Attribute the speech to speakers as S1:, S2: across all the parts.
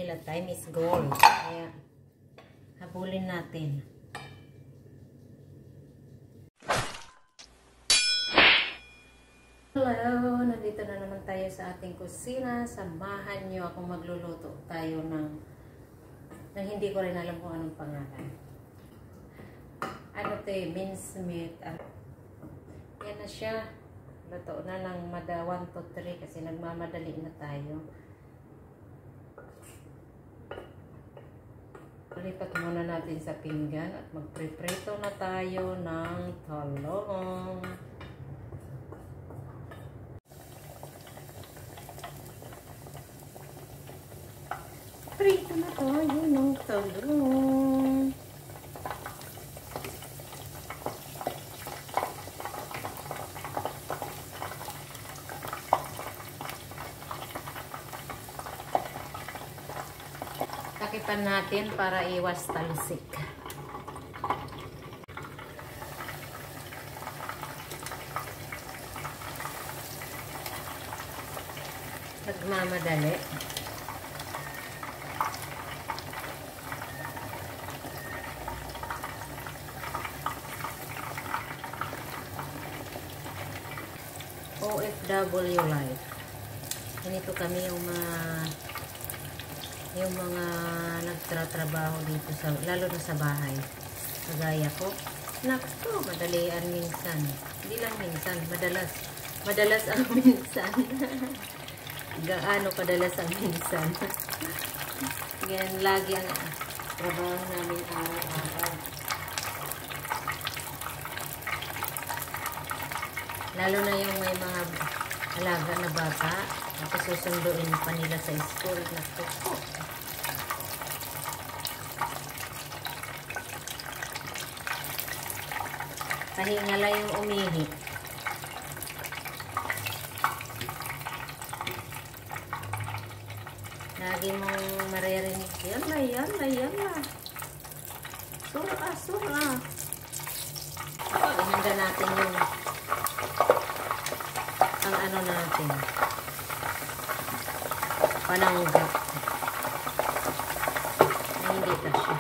S1: nila, time is gold. Kaya, habulin natin. Hello! Nandito na naman tayo sa ating kusina. Samahan nyo akong magluluto tayo ng hindi ko rin alam kung anong pangalan. Ano to eh, mince meat. Yan na siya. Luto na ng 1 to 3 kasi nagmamadali na tayo. Lipat muna natin sa pinggan at magpreprito na tayo ng talong. Prito na tayo ng talong. Takipan natin para iwas talsik. Nagmamadali. OFW life. Ganito kami yung mga nagtratrabaho dito sa, lalo na sa bahay. Kagaya ko. Nakto, madalian minsan. Hindi lang minsan, madalas ang minsan. Gaano kadalas ang minsan. Yan, lagi ang trabaho namin araw-araw. Lalo na yung may mga alaga na bata, tapos susunduin pa nila sa school. Nakto po. Pahinga lang yung umihi. Lagi mong maririnig, yala. Sura. Ihanda natin yung ang ano natin. Pananggap. Hindi pa siya.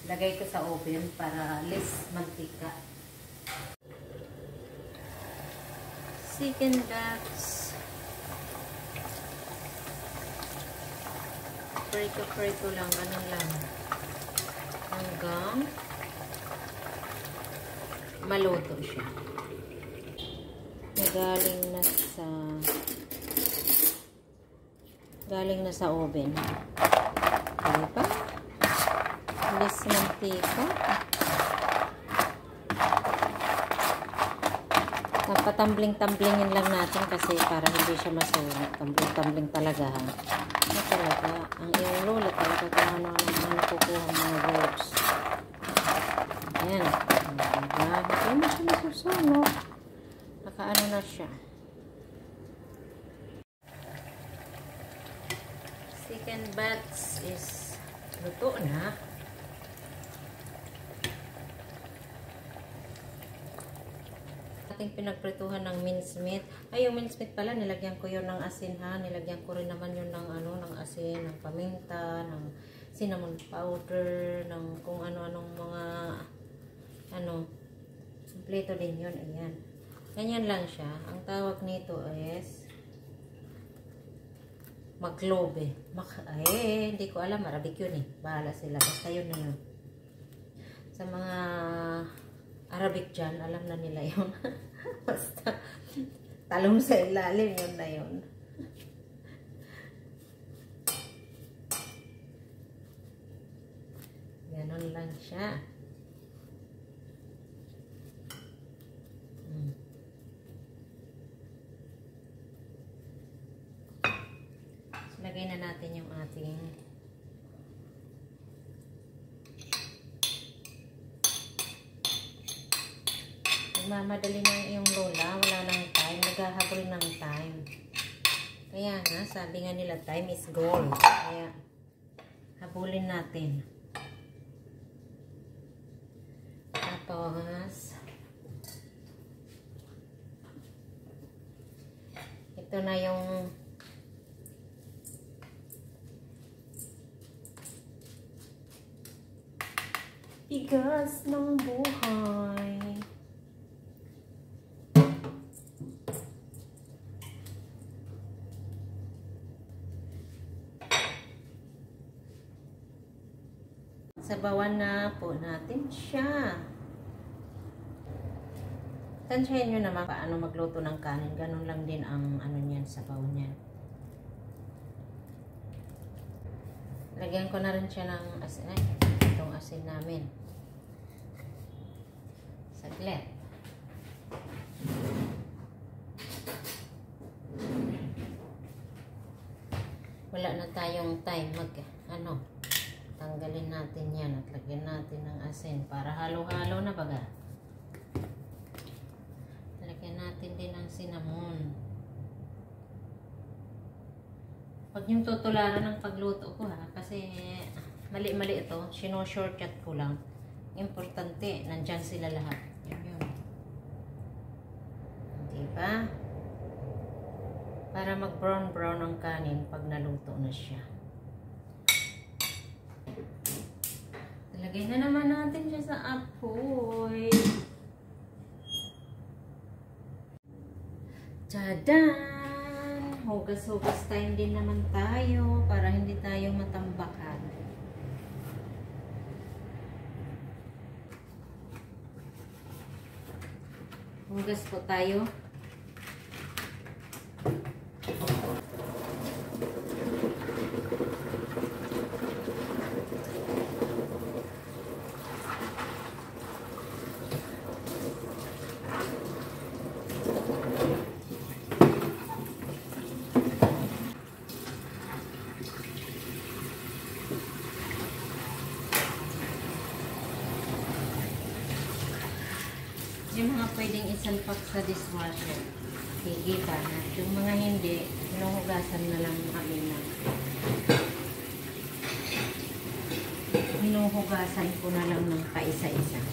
S1: Lagay ko sa oven para less mantika. Chicken nuts. Prito lang, ganun lang. Hanggang maluto siya. Galing na sa oven. Diba? Less mantika. Patambling-tamblingin lang natin kasi para hindi siya masunog. Tambling-tambling talaga ha. Ano talaga? Ang iyong lola talaga kung ano nakukuha mga words. Ayan. Hindi mo siya masusunog. Nakaano na siya. Chicken butts is luto na. Ating pinagprituhan ng mince meat. Ay, yung mince meat pala, nilagyan ko yun ng asin ha. Nilagyan ko rin naman yun ng ng asin, ng paminta, ng cinnamon powder, ng kung ano-anong mga kompleto din yun. Ayan. Ganyan lang siya. Ang tawag nito is maglobe. Hindi ko alam. Arabic yun eh. Bahala sila. Basta yun na yun. Sa mga Arabic dyan, alam na nila yun. Basta talong sa ilalim, yun na yun. Ganon lang siya. So, lagay na natin yung ating mamadali na yung lola, wala nang time, naghahabol ng time. Kaya nga, sabi nga nila, time is gold. Kaya, habulin natin. Tapos, ito na yung Tigas ng buhay. Sabawan na po natin siya. Tansyahin nyo naman paano magluto ng kanin. Ganun lang din ang ano niyan, sabaw niyan. Lagyan ko na rin siya ng asin. Ay, itong asin namin. Saglit. Wala na tayong time. Tanggalin natin yan at lagyan natin ng asin para halo-halo na baga. Lagyan natin din ng cinnamon. Huwag niyong tutularan ng pagluto ko ha, kasi mali-mali ito, shortcut ko lang. Importante, nandyan sila lahat. Yun. Diba? Para mag-brown-brown ang kanin pag naluto na siya. Lagay na naman natin siya sa apoy. Tadaan! Hugas-hugas time din naman tayo para hindi tayo matambakan. Hugas po tayo. Yung mga pwedeng isalpak sa dishwasher, higita na. Yung mga hindi, hinuhugasan na lang kami na. Hinuhugasan ko na lang ng paisa-isa.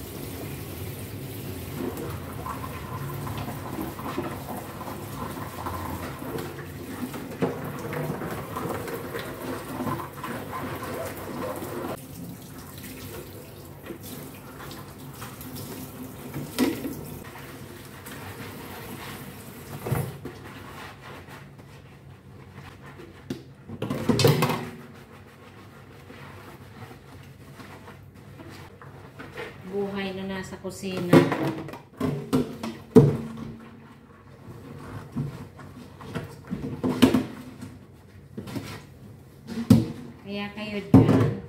S1: Buhay na nasa kusina. Kaya kayo dyan,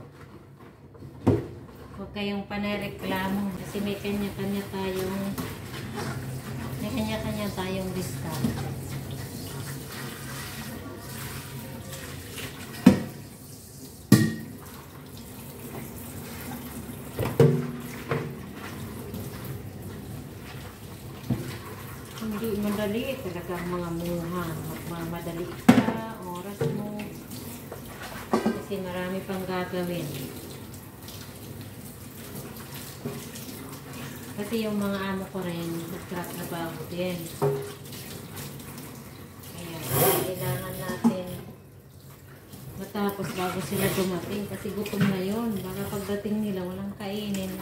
S1: huwag kayong panareklamo kasi may kanya-kanya tayong discount. Hindi madali talagang mga muha. Magmamadali ka, oras mo. Kasi marami pang gagawin. Kasi yung mga amo ko rin, nagtratrabaho din. Kaya, kailangan natin matapos bago sila dumating. Kasi gutom na yun. Baka pagdating nila, walang kainin.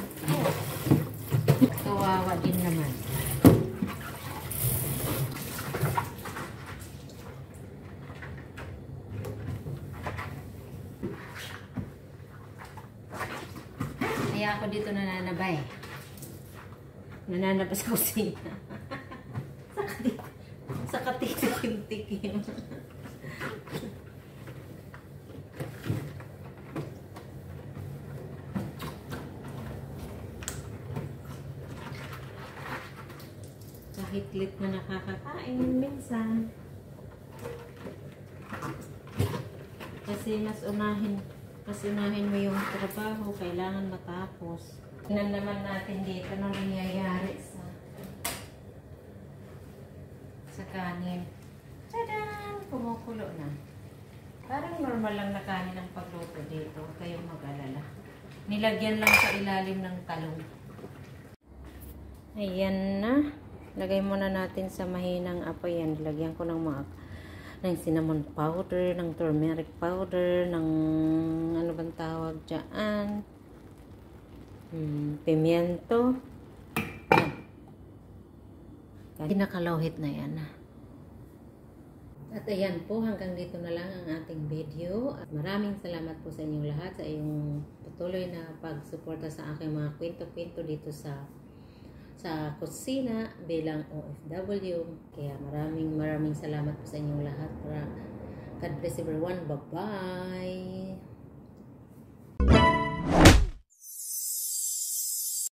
S1: Kawawa din naman. Kaya ako dito nananabay. Nananabas sa kusina. Sa katikim-tikim. Kahit-lit na nakakakain minsan. Kasi mas unahin mo yung trabaho, kailangan matapos. Tingnan naman natin dito ano nangyayari sa kanin. Tadaan! Kumukulo na. Parang normal lang na kanin ang pagluto dito. Huwag kayong mag-alala. Nilagyan lang sa ilalim ng talong. Ayan na. Lagay muna natin sa mahinang apoy yan. Lagyan ko ng cinnamon powder, ng turmeric powder, ng ano bang tawag dyan. Pimiento. Pinakalawhit na yan. At ayan po, hanggang dito na lang ang ating video. At maraming salamat po sa inyong lahat sa iyong patuloy na pagsuporta sa aking mga kwento-kwento dito sa kusina bilang OFW. Kaya maraming salamat po sa inyong lahat. God bless everyone. Bye-bye!